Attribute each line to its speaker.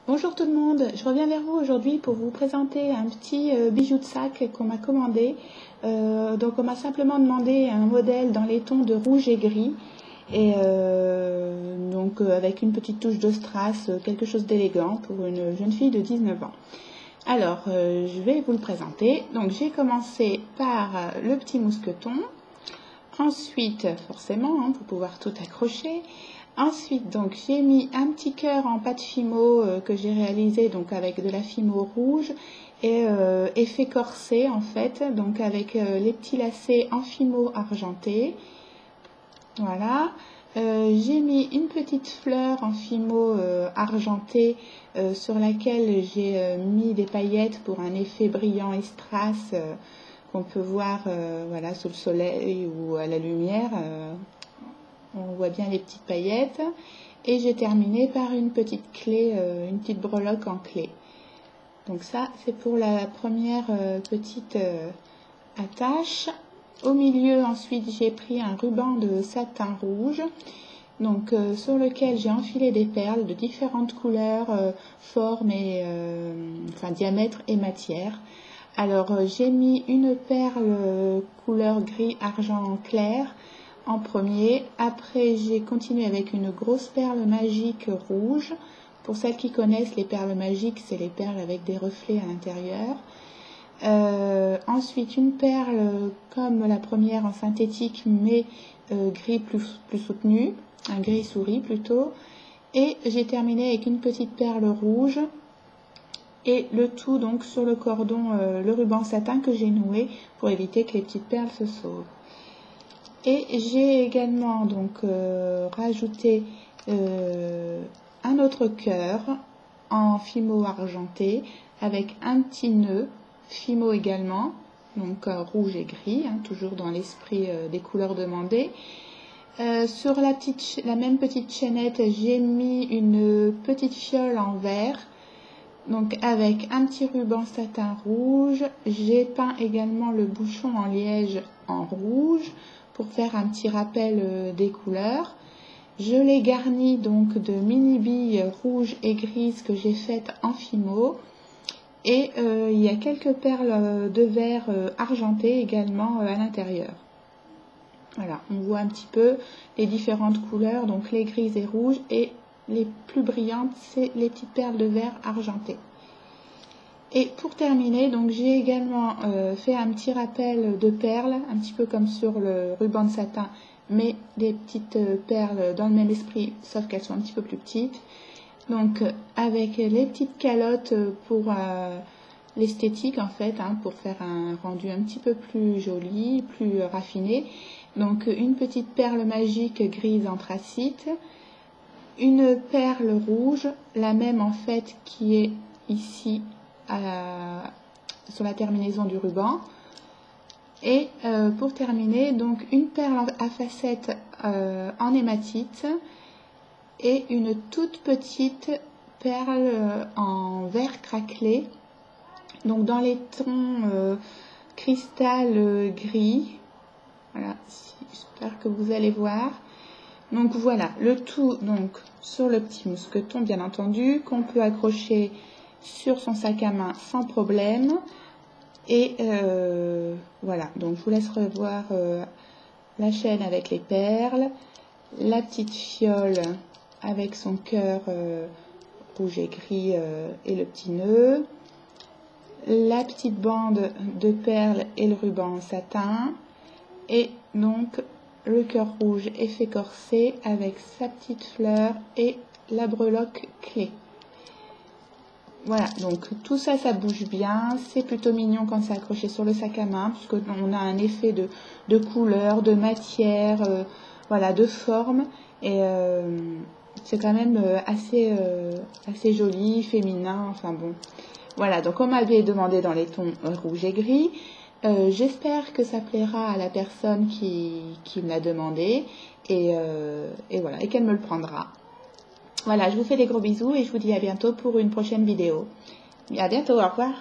Speaker 1: Bonjour tout le monde, je reviens vers vous aujourd'hui pour vous présenter un petit bijou de sac qu'on m'a commandé. Donc on m'a simplement demandé un modèle dans les tons de rouge et gris et avec une petite touche de strass, quelque chose d'élégant pour une jeune fille de 19 ans. Alors je vais vous le présenter. Donc j'ai commencé par le petit mousqueton, ensuite forcément pour pouvoir tout accrocher. Ensuite, donc, j'ai mis un petit cœur en pâte fimo que j'ai réalisé donc avec de la fimo rouge et effet corset en fait, donc avec les petits lacets en fimo argenté. Voilà. J'ai mis une petite fleur en fimo argenté sur laquelle j'ai mis des paillettes pour un effet brillant et strass qu'on peut voir voilà, sous le soleil ou à la lumière. On voit bien les petites paillettes. Et j'ai terminé par une petite clé, une petite breloque en clé. Donc ça, c'est pour la première petite attache. Au milieu, ensuite, j'ai pris un ruban de satin rouge. Donc sur lequel j'ai enfilé des perles de différentes couleurs, formes et diamètre et matière. Alors j'ai mis une perle couleur gris argent clair en premier. Après j'ai continué avec une grosse perle magique rouge. Pour celles qui connaissent, les perles magiques, c'est les perles avec des reflets à l'intérieur. Ensuite une perle comme la première en synthétique mais gris plus soutenu, un gris souris plutôt. Et j'ai terminé avec une petite perle rouge. Et le tout donc sur le cordon, le ruban satin que j'ai noué pour éviter que les petites perles se sauvent. Et j'ai également donc rajouté un autre cœur en fimo argenté avec un petit nœud fimo également, donc rouge et gris, toujours dans l'esprit des couleurs demandées. Sur la même petite chaînette, j'ai mis une petite fiole en verre, donc avec un petit ruban satin rouge. J'ai peint également le bouchon en liège en rouge pour faire un petit rappel des couleurs. Je l'ai garni donc de mini billes rouges et grises que j'ai faites en fimo. Et il y a quelques perles de verre argenté également à l'intérieur. Voilà, on voit un petit peu les différentes couleurs, donc les grises et rouges, et les plus brillantes, c'est les petites perles de verre argenté. Et pour terminer, donc j'ai également fait un petit rappel de perles, un petit peu comme sur le ruban de satin, mais des petites perles dans le même esprit, sauf qu'elles sont un petit peu plus petites. Donc avec les petites calottes pour l'esthétique en fait, pour faire un rendu un petit peu plus joli, plus raffiné. Donc une petite perle magique grise anthracite, une perle rouge, la même en fait qui est ici sur la terminaison du ruban. Et pour terminer, donc une perle à facettes en hématite et une toute petite perle en verre craquelé, donc dans les tons cristal gris. Voilà, j'espère que vous allez voir. Donc voilà, le tout donc sur le petit mousqueton bien entendu, qu'on peut accrocher sur son sac à main sans problème. Et voilà, donc je vous laisse revoir la chaîne avec les perles, la petite fiole avec son cœur rouge et gris et le petit nœud, la petite bande de perles et le ruban en satin, et donc le cœur rouge effet corset avec sa petite fleur et la breloque clé. Voilà, donc tout ça, ça bouge bien, c'est plutôt mignon quand c'est accroché sur le sac à main, puisqu'on a un effet de couleur, de matière, voilà, de forme, et c'est quand même assez joli, féminin, enfin bon. Voilà, donc on m'avait demandé dans les tons rouge et gris. J'espère que ça plaira à la personne qui me l'a demandé, et voilà, et qu'elle me le prendra. Voilà, je vous fais des gros bisous et je vous dis à bientôt pour une prochaine vidéo. À bientôt, au revoir.